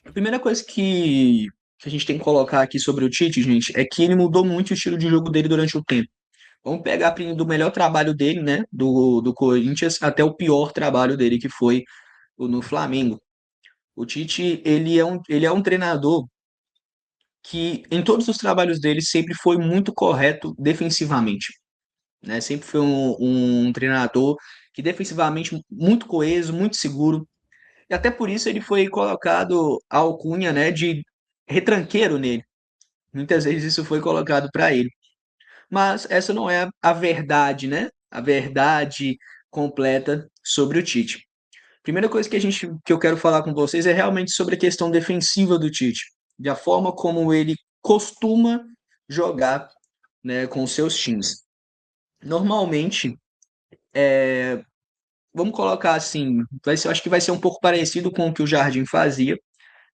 A primeira coisa que a gente tem que colocar aqui sobre o Tite, gente, é que ele mudou muito o estilo de jogo dele durante o tempo. Vamos pegar do melhor trabalho dele, né, do Corinthians, até o pior trabalho dele, que foi no Flamengo. O Tite, ele é um treinador que, em todos os trabalhos dele, sempre foi muito correto defensivamente, né? Sempre foi um treinador que defensivamente muito coeso, muito seguro. E até por isso ele foi colocado a alcunha, né, de retranqueiro nele. Muitas vezes isso foi colocado para ele. Mas essa não é a verdade, né? A verdade completa sobre o Tite. Primeira coisa que eu quero falar com vocês é realmente sobre a questão defensiva do Tite, da forma como ele costuma jogar, né, com os seus times. Normalmente, vamos colocar assim, eu acho que vai ser um pouco parecido com o que o Jardim fazia,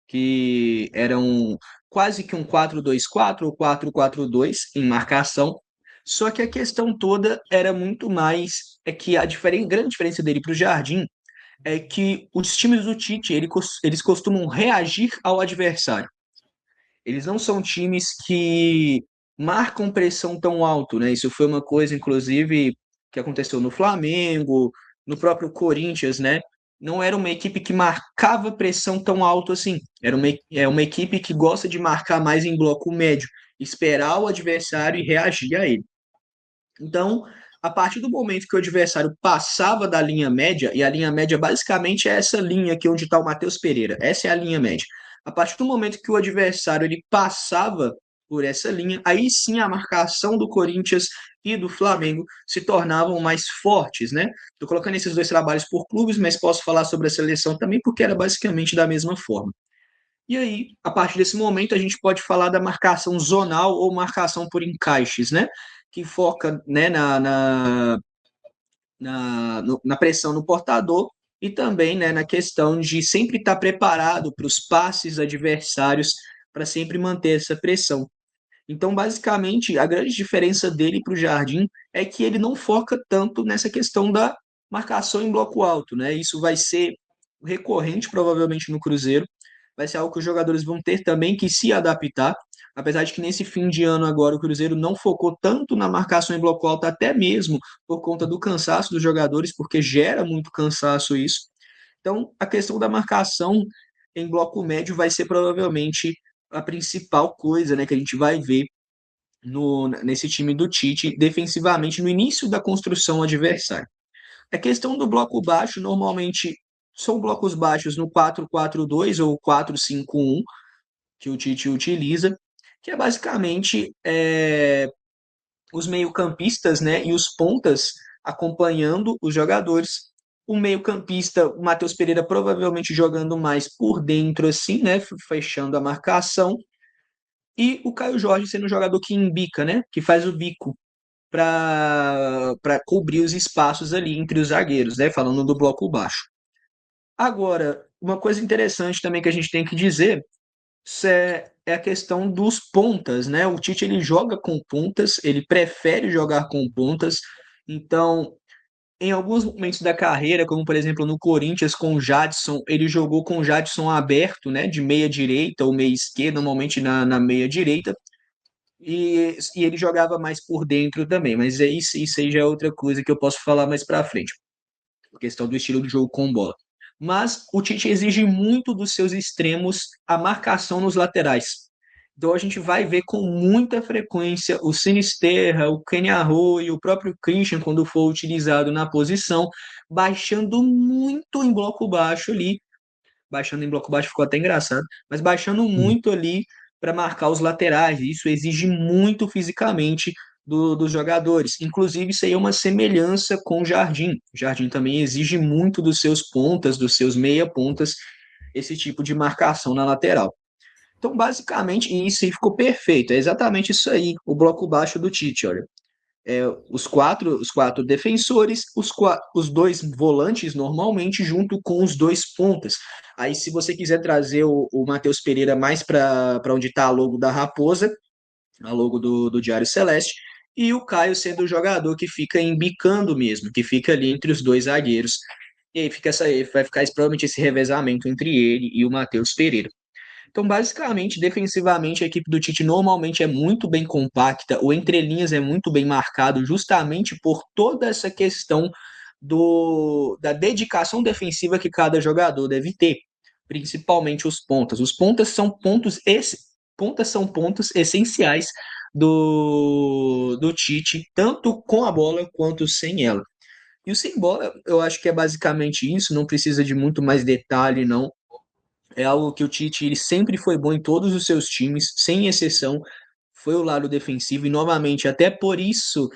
que era quase que um 4-2-4 ou 4-4-2 em marcação. Só que a questão toda era muito mais é que grande diferença dele para o Jardim é que os times do Tite, eles costumam reagir ao adversário. Eles não são times que marcam pressão tão alto, né? Isso foi uma coisa, inclusive, que aconteceu no Flamengo, no próprio Corinthians, né? Não era uma equipe que marcava pressão tão alto assim. É uma equipe que gosta de marcar mais em bloco médio, esperar o adversário e reagir a ele. Então, a partir do momento que o adversário passava da linha média, e a linha média basicamente é essa linha aqui onde está o Matheus Pereira, essa é a linha média. A partir do momento que o adversário ele passava por essa linha, aí sim a marcação do Corinthians e do Flamengo se tornavam mais fortes, né? Estou colocando esses dois trabalhos por clubes, mas posso falar sobre a seleção também, porque era basicamente da mesma forma. E aí, a partir desse momento, a gente pode falar da marcação zonal ou marcação por encaixes, né? Que foca, né, na pressão no portador e também, né, na questão de sempre estar preparado para os passes adversários para sempre manter essa pressão. Então, basicamente, a grande diferença dele para o Jardim é que ele não foca tanto nessa questão da marcação em bloco alto, né? Isso vai ser recorrente, provavelmente, no Cruzeiro. Vai ser algo que os jogadores vão ter também que se adaptar. Apesar de que nesse fim de ano agora o Cruzeiro não focou tanto na marcação em bloco alto, até mesmo por conta do cansaço dos jogadores, porque gera muito cansaço isso. Então, a questão da marcação em bloco médio vai ser provavelmente a principal coisa, né, que a gente vai ver nesse time do Tite defensivamente no início da construção adversária. A questão do bloco baixo, normalmente são blocos baixos no 4-4-2 ou 4-5-1 que o Tite utiliza, que é basicamente os meio-campistas, né, e os pontas acompanhando os jogadores. O meio-campista, o Matheus Pereira provavelmente jogando mais por dentro assim, né, fechando a marcação, e o Caio Jorge sendo um jogador que embica, né, que faz o bico para cobrir os espaços ali entre os zagueiros, né? Falando do bloco baixo. Agora, uma coisa interessante também que a gente tem que dizer é a questão dos pontas, né? O Tite ele joga com pontas, ele prefere jogar com pontas. Então, em alguns momentos da carreira, como por exemplo no Corinthians com o Jadson, ele jogou com o Jadson aberto, né? De meia direita ou meia esquerda, normalmente na meia direita. E ele jogava mais por dentro também, mas isso aí já é outra coisa que eu posso falar mais para frente, a questão do estilo de jogo com bola. Mas o Tite exige muito dos seus extremos a marcação nos laterais. Então a gente vai ver com muita frequência o Sinisterra, o Kenny Arroyo e o próprio Christian, quando for utilizado na posição, baixando muito em bloco baixo ali, baixando em bloco baixo ficou até engraçado, mas baixando muito ali para marcar os laterais. Isso exige muito fisicamente dos jogadores. Inclusive, isso aí é uma semelhança com o Jardim. O Jardim também exige muito dos seus pontas, dos seus meia-pontas, esse tipo de marcação na lateral. Então, basicamente, isso aí ficou perfeito. É exatamente isso aí, o bloco baixo do Tite, olha os quatro defensores, os dois volantes normalmente, junto com os dois pontas. Aí, se você quiser trazer o Matheus Pereira mais para onde está a logo da Raposa, a logo do Diário Celeste, e o Caio sendo o jogador que fica embicando mesmo, que fica ali entre os dois zagueiros. E aí vai ficar provavelmente esse revezamento entre ele e o Matheus Pereira. Então, basicamente, defensivamente, a equipe do Tite normalmente é muito bem compacta, o entrelinhas é muito bem marcado, justamente por toda essa questão da dedicação defensiva que cada jogador deve ter, principalmente os pontas. Os pontas são pontas são pontos essenciais do Tite, tanto com a bola quanto sem ela. E o sem bola, eu acho que é basicamente isso, não precisa de muito mais detalhe, não. É algo que o Tite ele sempre foi bom em todos os seus times, sem exceção, foi o lado defensivo, e novamente, até por isso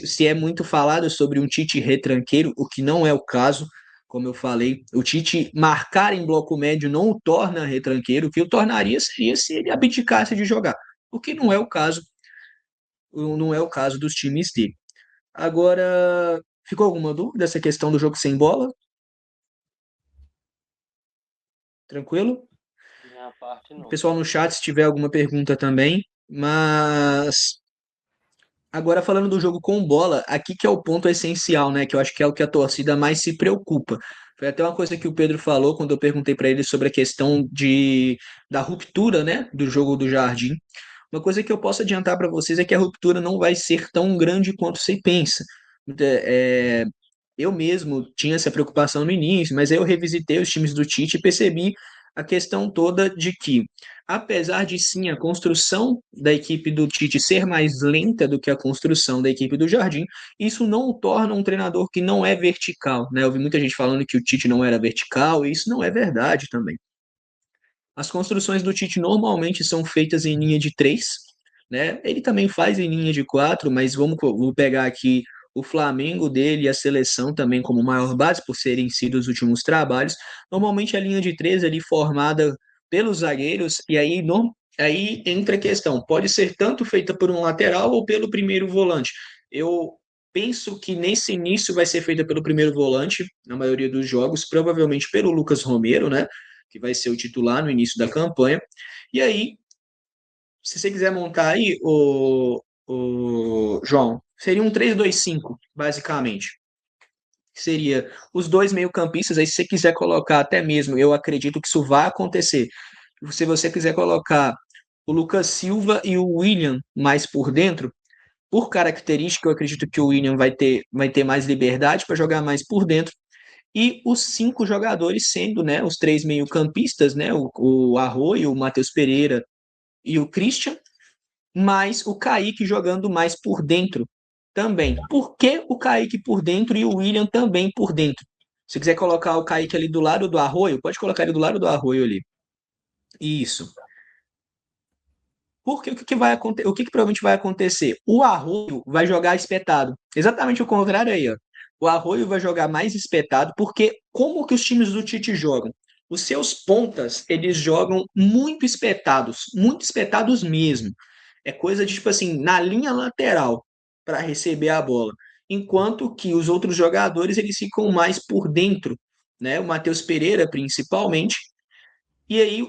se é muito falado sobre um Tite retranqueiro, o que não é o caso, como eu falei, o Tite marcar em bloco médio não o torna retranqueiro, o que o tornaria seria se ele abdicasse de jogar, o que não é o caso dos times dele. Agora, ficou alguma dúvida essa questão do jogo sem bola? Tranquilo? Minha parte O não. pessoal no chat, se tiver alguma pergunta também, mas agora falando do jogo com bola, aqui que é o ponto essencial, né, que eu acho que é o que a torcida mais se preocupa. Foi até uma coisa que o Pedro falou quando eu perguntei para ele sobre a questão da ruptura, né, do jogo do Jardim. Uma coisa que eu posso adiantar para vocês é que a ruptura não vai ser tão grande quanto você pensa. Eu mesmo tinha essa preocupação no início, mas aí eu revisitei os times do Tite e percebi a questão toda de que, apesar de sim a construção da equipe do Tite ser mais lenta do que a construção da equipe do Jardim, isso não o torna um treinador que não é vertical, né? Eu vi muita gente falando que o Tite não era vertical, e isso não é verdade também. As construções do Tite normalmente são feitas em linha de três, né? Ele também faz em linha de quatro, mas vou pegar aqui o Flamengo dele e a seleção também como maior base, por serem sido os últimos trabalhos. Normalmente a linha de três ali formada pelos zagueiros, e aí, aí entra a questão: pode ser tanto feita por um lateral ou pelo primeiro volante. Eu penso que nesse início vai ser feita pelo primeiro volante, na maioria dos jogos, provavelmente pelo Lucas Romero, né? Que vai ser o titular no início da campanha. E aí, se você quiser montar aí, o João, seria um 3-2-5 basicamente. Seria os dois meio-campistas, aí se você quiser colocar até mesmo, eu acredito que isso vai acontecer. Se você quiser colocar o Lucas Silva e o William mais por dentro, por característica, eu acredito que o William vai ter mais liberdade para jogar mais por dentro, e os cinco jogadores sendo, né, os três meio-campistas, né, o Arroio, o Matheus Pereira e o Christian, mais o Kaique jogando mais por dentro também. Por que o Kaique por dentro e o William também por dentro? Se quiser colocar o Kaique ali do lado do Arroio, pode colocar ele do lado do Arroio ali. Isso. Porque o que vai acontecer? O que provavelmente vai acontecer? O Arroio vai jogar espetado. Exatamente o contrário aí, ó. O Arroio vai jogar mais espetado, porque como que os times do Tite jogam? Os seus pontas, eles jogam muito espetados mesmo. É coisa de, tipo assim, na linha lateral para receber a bola. Enquanto que os outros jogadores, eles ficam mais por dentro, né? O Matheus Pereira, principalmente. E aí,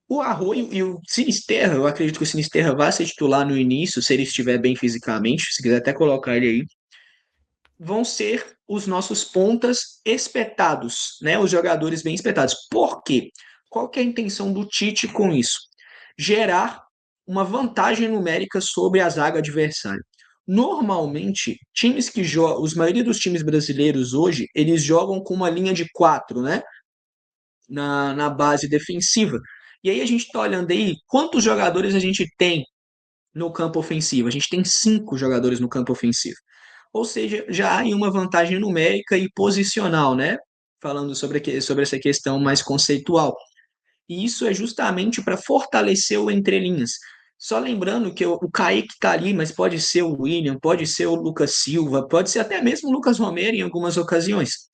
o Arroio e o Sinisterra, eu acredito que o Sinisterra vai ser titular no início, se ele estiver bem fisicamente, se quiser até colocar ele aí, vão ser os nossos pontas espetados, né? Os jogadores bem espetados. Por quê? Qual que é a intenção do Tite com isso? Gerar uma vantagem numérica sobre a zaga adversária. Normalmente, times que jogam, os maioria dos times brasileiros hoje, eles jogam com uma linha de quatro, né? Na base defensiva. E aí a gente está olhando aí quantos jogadores a gente tem no campo ofensivo. A gente tem cinco jogadores no campo ofensivo. Ou seja, já há aí uma vantagem numérica e posicional, né? Falando sobre essa questão mais conceitual. E isso é justamente para fortalecer o entrelinhas. Só lembrando que o Kaique está ali, mas pode ser o William, pode ser o Lucas Silva, pode ser até mesmo o Lucas Romero em algumas ocasiões.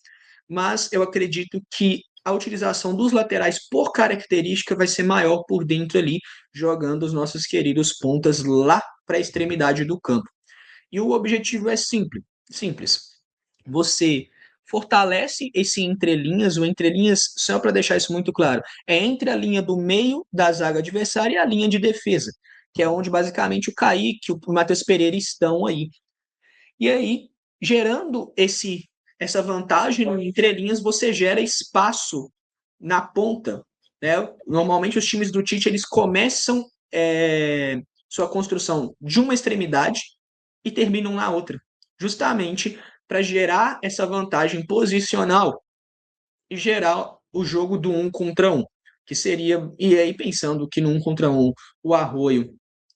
Mas eu acredito que a utilização dos laterais por característica vai ser maior por dentro ali, jogando os nossos queridos pontas lá para a extremidade do campo. E o objetivo é simples. Você fortalece esse entrelinhas, o entrelinhas, só para deixar isso muito claro, é entre a linha do meio da zaga adversária e a linha de defesa, que é onde basicamente o Kaique, o Matheus Pereira estão aí. E aí, gerando essa vantagem no entrelinhas, você gera espaço na ponta né? Normalmente os times do Tite eles começam sua construção de uma extremidade e terminam na outra, justamente para gerar essa vantagem posicional e gerar o jogo do um contra um, que seria, e aí pensando que no um contra um o Arroio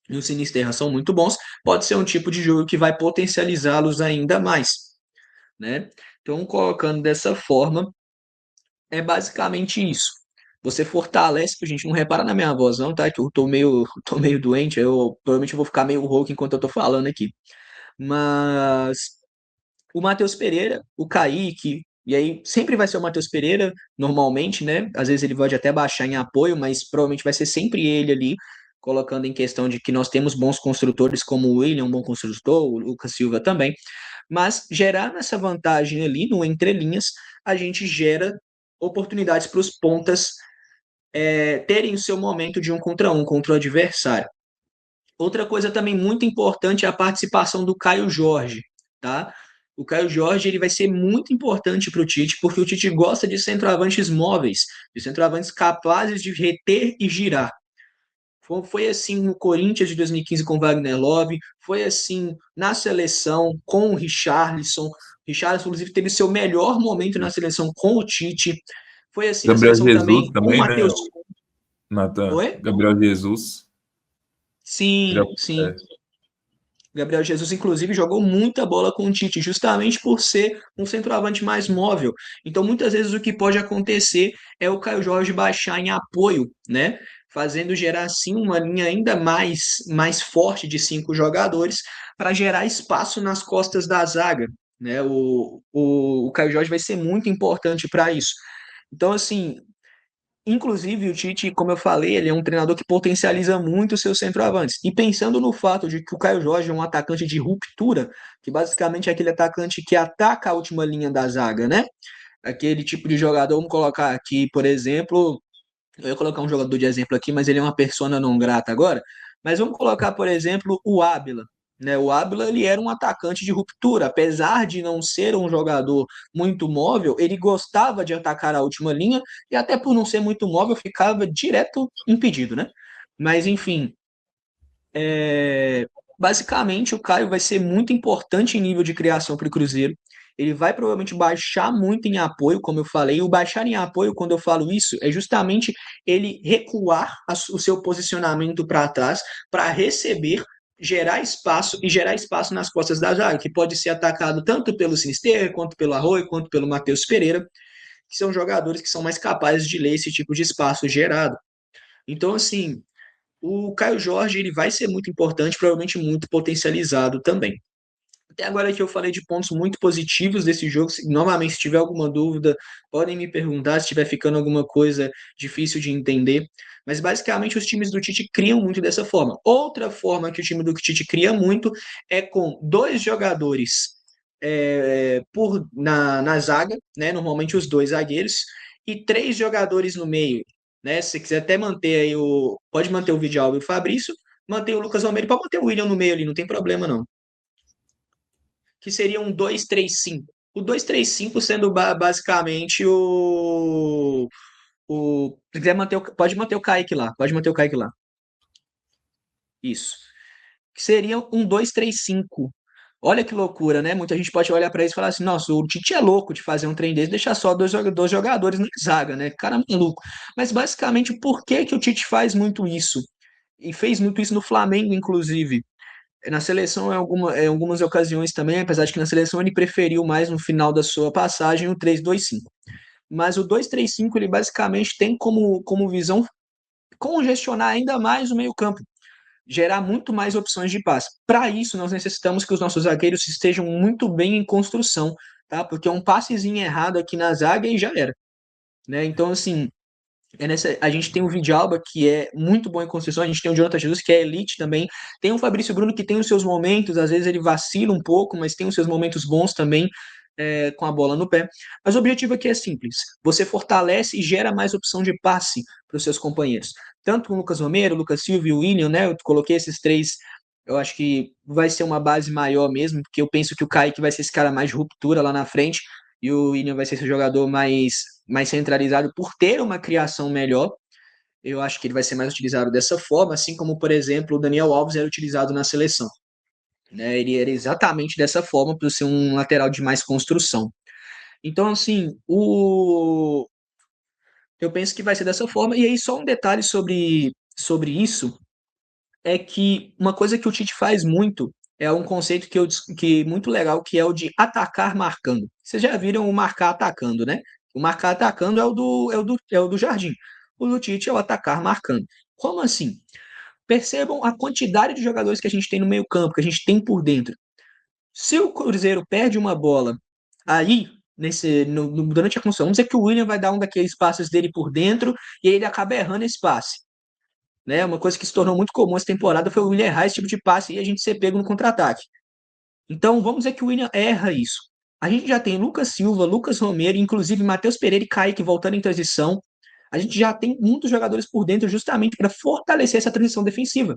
e o Sinisterra são muito bons, pode ser um tipo de jogo que vai potencializá-los ainda mais, né? Então, colocando dessa forma, é basicamente isso. Você fortalece, a gente não repara na minha voz não, tá? Que eu tô meio, tô meio doente, eu provavelmente vou ficar meio rouco enquanto eu tô falando aqui. Mas o Matheus Pereira, o Kaique, e aí sempre vai ser o Matheus Pereira, normalmente, né? Às vezes ele pode até baixar em apoio, mas provavelmente vai ser sempre ele ali, colocando em questão de que nós temos bons construtores como o William, um bom construtor, o Lucas Silva também, mas gerar essa vantagem ali no entrelinhas, a gente gera oportunidades para os pontas terem o seu momento de um contra o adversário. Outra coisa também muito importante é a participação do Caio Jorge, tá? O Caio Jorge ele vai ser muito importante para o Tite, porque o Tite gosta de centroavantes móveis, de centroavantes capazes de reter e girar. Foi assim no Corinthians de 2015 com Wagner Love, foi assim na seleção com o Richarlison. O Richarlison, inclusive, teve seu melhor momento na seleção com o Tite. Foi assim na Gabriel seleção também Jesus com o também, né? Matheus. O Nathan, Oi? Gabriel Jesus. Já, Sim, sim. é, Gabriel Jesus, inclusive, jogou muita bola com o Tite, justamente por ser um centroavante mais móvel. Então, muitas vezes, o que pode acontecer é o Caio Jorge baixar em apoio, né? Fazendo gerar, assim, uma linha ainda mais forte de 5 jogadores para gerar espaço nas costas da zaga, né? O Caio Jorge vai ser muito importante para isso. Então, assim, inclusive, o Tite, como eu falei, ele é um treinador que potencializa muito os seus centroavantes. E pensando no fato de que o Caio Jorge é um atacante de ruptura, que basicamente é aquele atacante que ataca a última linha da zaga, né? Aquele tipo de jogador, vamos colocar aqui, por exemplo, eu ia colocar um jogador de exemplo aqui, mas ele é uma persona não grata agora. Mas vamos colocar, por exemplo, o Ábila. Né? O Ábila ele era um atacante de ruptura, apesar de não ser um jogador muito móvel, ele gostava de atacar a última linha e até por não ser muito móvel ficava direto impedido, né? Mas enfim, é, basicamente, o Caio vai ser muito importante em nível de criação para o Cruzeiro. Ele vai provavelmente baixar muito em apoio, como eu falei. O baixar em apoio, quando eu falo isso, é justamente ele recuar o seu posicionamento para trás para receber, gerar espaço e gerar espaço nas costas da zaga, que pode ser atacado tanto pelo Sinisterra, quanto pelo Arroio, quanto pelo Matheus Pereira, que são jogadores que são mais capazes de ler esse tipo de espaço gerado. Então, assim, o Caio Jorge ele vai ser muito importante, provavelmente muito potencializado também. Até agora que eu falei de pontos muito positivos desse jogo, novamente, se tiver alguma dúvida, podem me perguntar, se estiver ficando alguma coisa difícil de entender. Mas basicamente os times do Tite criam muito dessa forma. Outra forma que o time do Tite cria muito é com 2 jogadores na zaga, né? Normalmente os 2 zagueiros, e 3 jogadores no meio. Né? Se você quiser até manter aí o. Pode manter o Vidal e o Fabrício, manter o Lucas Almeida, pode manter o William no meio ali, não tem problema não. Que seria um 2-3-5. O 2-3-5 sendo basicamente se quiser manter pode manter o Kaique lá. Pode manter o Kaique lá. Isso. Que seria um 2-3-5. Olha que loucura, né? Muita gente pode olhar para isso e falar assim: nossa, o Tite é louco de fazer um trem desse, deixar só dois jogadores na zaga, né? Cara maluco. Mas basicamente, por que que o Tite faz muito isso? E fez muito isso no Flamengo, inclusive. Na seleção, em algumas ocasiões também, apesar de que na seleção ele preferiu mais no final da sua passagem o 3-2-5. Mas o 2-3-5 ele basicamente tem como visão congestionar ainda mais o meio-campo, gerar muito mais opções de passe. Para isso, nós necessitamos que os nossos zagueiros estejam muito bem em construção, tá? Porque um passezinho errado aqui na zaga e já era. Né? Então, assim, a gente tem o Vidalba, que é muito bom em construção, a gente tem o Jonathan Jesus, que é elite também, tem o Fabrício Bruno, que tem os seus momentos, às vezes ele vacila um pouco, mas tem os seus momentos bons também, com a bola no pé. Mas o objetivo aqui é simples, você fortalece e gera mais opção de passe para os seus companheiros. Tanto com o Lucas Romero, o Lucas Silva e o William, né, eu coloquei esses três, eu acho que vai ser uma base maior mesmo, porque eu penso que o Kaique vai ser esse cara mais de ruptura lá na frente, e o William vai ser esse jogador mais centralizado por ter uma criação melhor. Eu acho que ele vai ser mais utilizado dessa forma, assim como, por exemplo, o Daniel Alves era utilizado na seleção. Né? Ele era exatamente dessa forma, para ser um lateral de mais construção. Então, assim, eu penso que vai ser dessa forma. E aí, só um detalhe sobre isso, é que uma coisa que o Tite faz muito é um conceito que muito legal, que é o de atacar marcando. Vocês já viram o marcar atacando, né? O marcar atacando é o do Jardim. O do Tite é o atacar marcando. Como assim? Percebam a quantidade de jogadores que a gente tem no meio-campo, que a gente tem por dentro. Se o Cruzeiro perde uma bola aí, durante a construção, vamos dizer que o William vai dar um daqueles passes dele por dentro e aí ele acaba errando esse passe. Né? Uma coisa que se tornou muito comum essa temporada foi o William errar esse tipo de passe e a gente ser pego no contra-ataque. Então, vamos dizer que o William erra isso. A gente já tem Lucas Silva, Lucas Romero, inclusive Matheus Pereira e Kaique voltando em transição. A gente já tem muitos jogadores por dentro justamente para fortalecer essa transição defensiva.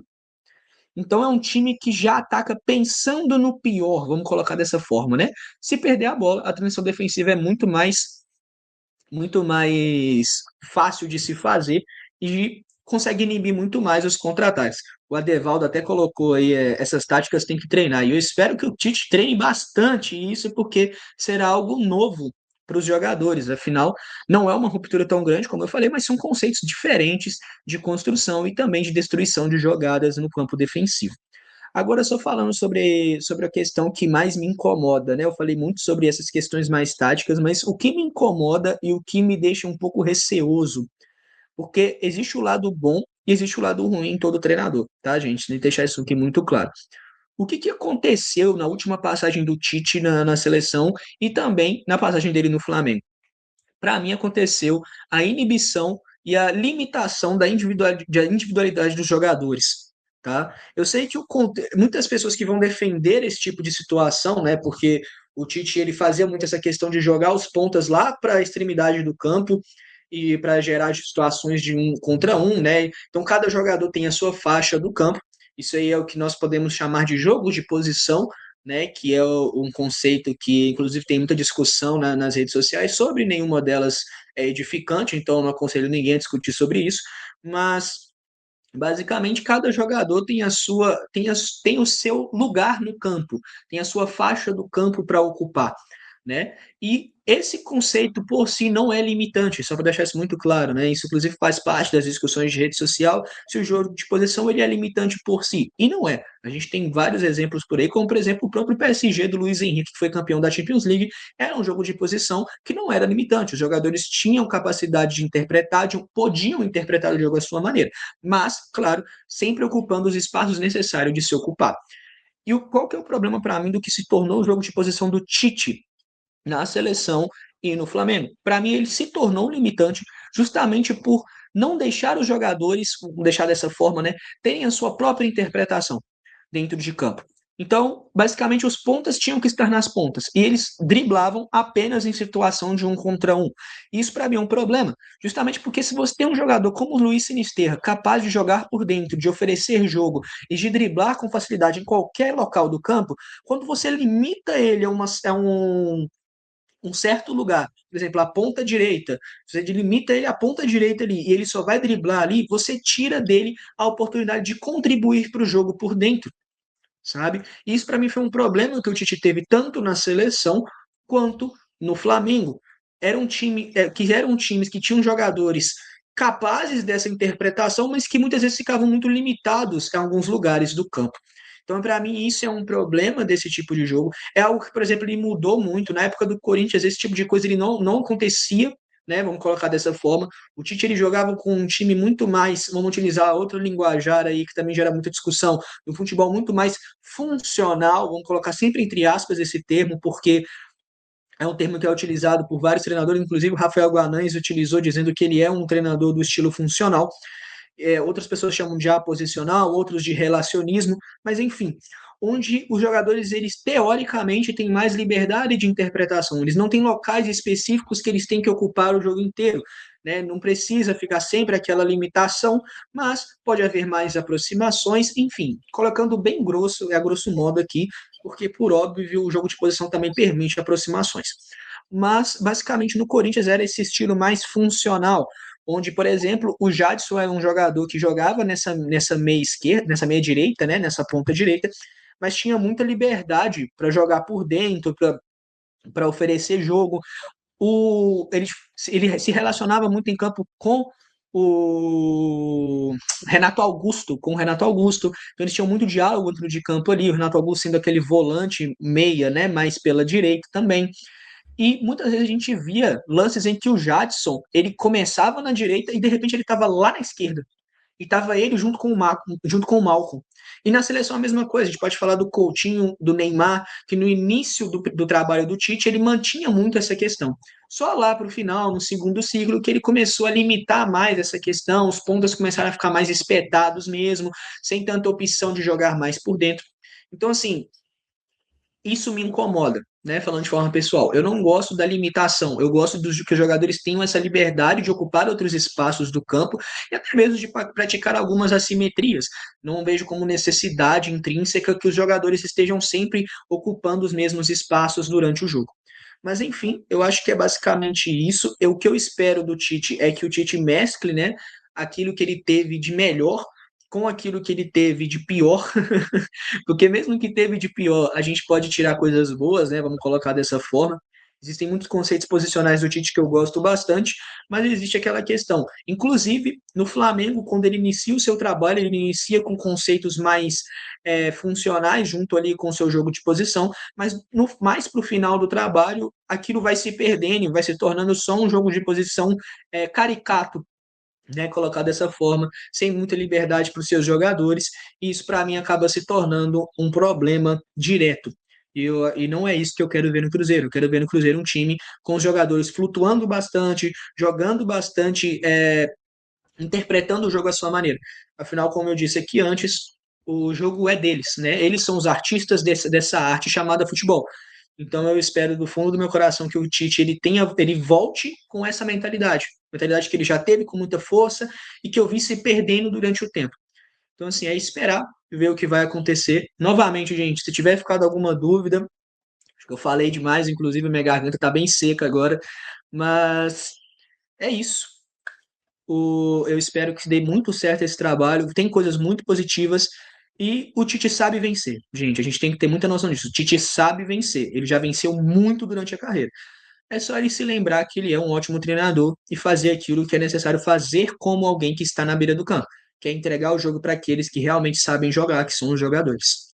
Então é um time que já ataca pensando no pior, vamos colocar dessa forma, né? Se perder a bola, a transição defensiva é muito mais fácil de se fazer e consegue inibir muito mais os contra-ataques. O Adevaldo até colocou aí, essas táticas tem que treinar, e eu espero que o Tite treine bastante isso, porque será algo novo para os jogadores, afinal, não é uma ruptura tão grande, como eu falei, mas são conceitos diferentes de construção e também de destruição de jogadas no campo defensivo. Agora, só falando sobre a questão que mais me incomoda, né? Eu falei muito sobre essas questões mais táticas, mas o que me incomoda e o que me deixa um pouco receoso, porque existe o lado bom e existe o lado ruim em todo treinador, tá, gente? Tem que deixar isso aqui muito claro. O que aconteceu na última passagem do Tite na seleção e também na passagem dele no Flamengo? Para mim, aconteceu a inibição e a limitação da individualidade dos jogadores. Tá? Eu sei que muitas pessoas que vão defender esse tipo de situação, né, porque o Tite ele fazia muito essa questão de jogar os pontas lá para a extremidade do campo e para gerar situações de um contra um, né? Então cada jogador tem a sua faixa do campo. Isso aí é o que nós podemos chamar de jogo de posição, né, que é um conceito que, inclusive, tem muita discussão nas redes sociais sobre, nenhuma delas é edificante, então eu não aconselho ninguém a discutir sobre isso, mas basicamente cada jogador tem o seu lugar no campo, tem a sua faixa do campo para ocupar, né? E esse conceito por si não é limitante, só para deixar isso muito claro, né? Isso inclusive faz parte das discussões de rede social, se o jogo de posição ele é limitante por si. E não é. A gente tem vários exemplos por aí, como por exemplo o próprio PSG do Luiz Henrique, que foi campeão da Champions League, era um jogo de posição que não era limitante. Os jogadores tinham capacidade de interpretar, podiam interpretar o jogo à sua maneira. Mas, claro, sempre ocupando os espaços necessários de se ocupar. E qual que é o problema para mim do que se tornou o jogo de posição do Tite na seleção e no Flamengo? Para mim, ele se tornou limitante justamente por não deixar os jogadores, deixar dessa forma, né, terem a sua própria interpretação dentro de campo. Então, basicamente, os pontas tinham que estar nas pontas e eles driblavam apenas em situação de um contra um. Isso, para mim, é um problema, justamente porque se você tem um jogador como o Luiz Sinisterra, capaz de jogar por dentro, de oferecer jogo e de driblar com facilidade em qualquer local do campo, quando você limita ele a um certo lugar, por exemplo, a ponta direita, você limita ele à ponta direita ali e ele só vai driblar ali, você tira dele a oportunidade de contribuir para o jogo por dentro, sabe? E isso para mim foi um problema que o Tite teve tanto na seleção quanto no Flamengo. Eram times que tinham jogadores capazes dessa interpretação, mas que muitas vezes ficavam muito limitados em alguns lugares do campo. Então, para mim, isso é um problema desse tipo de jogo. É algo que, por exemplo, ele mudou muito. Na época do Corinthians, esse tipo de coisa ele não acontecia, né? Vamos colocar dessa forma. O Tite ele jogava com um time muito mais, vamos utilizar outro linguajar aí que também gera muita discussão, um futebol muito mais funcional, vamos colocar sempre entre aspas esse termo, porque é um termo que é utilizado por vários treinadores, inclusive o Rafael Guanães utilizou dizendo que ele é um treinador do estilo funcional. Outras pessoas chamam de aposicional, outros de relacionismo, mas enfim, onde os jogadores, eles teoricamente têm mais liberdade de interpretação, eles não têm locais específicos que eles têm que ocupar o jogo inteiro, né? Não precisa ficar sempre aquela limitação, mas pode haver mais aproximações, enfim, colocando bem grosso, a grosso modo aqui, porque por óbvio o jogo de posição também permite aproximações. Mas basicamente no Corinthians era esse estilo mais funcional, onde, por exemplo, o Jadson era um jogador que jogava nessa meia esquerda, nessa meia direita, né, nessa ponta direita, mas tinha muita liberdade para jogar por dentro, para oferecer jogo. Ele se relacionava muito em campo o com o Renato Augusto, então eles tinham muito diálogo dentro de campo ali, o Renato Augusto sendo aquele volante meia, né, mais pela direita também. E muitas vezes a gente via lances em que o Jadson, ele começava na direita e de repente ele estava lá na esquerda. E estava ele junto com o Malcom. E na seleção a mesma coisa, a gente pode falar do Coutinho, do Neymar, que no início do trabalho do Tite ele mantinha muito essa questão. Só lá para o final, no segundo ciclo, que ele começou a limitar mais essa questão, os pontas começaram a ficar mais espetados mesmo, sem tanta opção de jogar mais por dentro. Então, assim, isso me incomoda, né? Falando de forma pessoal. Eu não gosto da limitação, eu gosto que os jogadores tenham essa liberdade de ocupar outros espaços do campo e até mesmo de praticar algumas assimetrias. Não vejo como necessidade intrínseca que os jogadores estejam sempre ocupando os mesmos espaços durante o jogo. Mas enfim, eu acho que é basicamente isso. O que eu espero do Tite é que o Tite mescle, né, aquilo que ele teve de melhor com aquilo que ele teve de pior, porque mesmo que teve de pior, a gente pode tirar coisas boas, né? Vamos colocar dessa forma. Existem muitos conceitos posicionais do Tite que eu gosto bastante, mas existe aquela questão. Inclusive, no Flamengo, quando ele inicia o seu trabalho, ele inicia com conceitos mais funcionais, junto ali com o seu jogo de posição, mas mais para o final do trabalho, aquilo vai se perdendo, vai se tornando só um jogo de posição caricato, né, colocar dessa forma, sem muita liberdade para os seus jogadores, e isso para mim acaba se tornando um problema direto. E não é isso que eu quero ver no Cruzeiro. Eu quero ver no Cruzeiro um time com os jogadores flutuando bastante, jogando bastante, interpretando o jogo à sua maneira. Afinal, como eu disse aqui antes, o jogo é deles, né? Eles são os artistas dessa arte chamada futebol. Então eu espero do fundo do meu coração que o Tite ele volte com essa mentalidade que ele já teve com muita força e que eu vi se perdendo durante o tempo. Então assim, é esperar e ver o que vai acontecer. Novamente, gente, se tiver ficado alguma dúvida, acho que eu falei demais, inclusive minha garganta está bem seca agora, mas é isso. Eu espero que dê muito certo esse trabalho. Tem coisas muito positivas e o Tite sabe vencer. Gente, a gente tem que ter muita noção disso. O Tite sabe vencer. Ele já venceu muito durante a carreira. É só ele se lembrar que ele é um ótimo treinador e fazer aquilo que é necessário fazer como alguém que está na beira do campo, que é entregar o jogo para aqueles que realmente sabem jogar, que são os jogadores.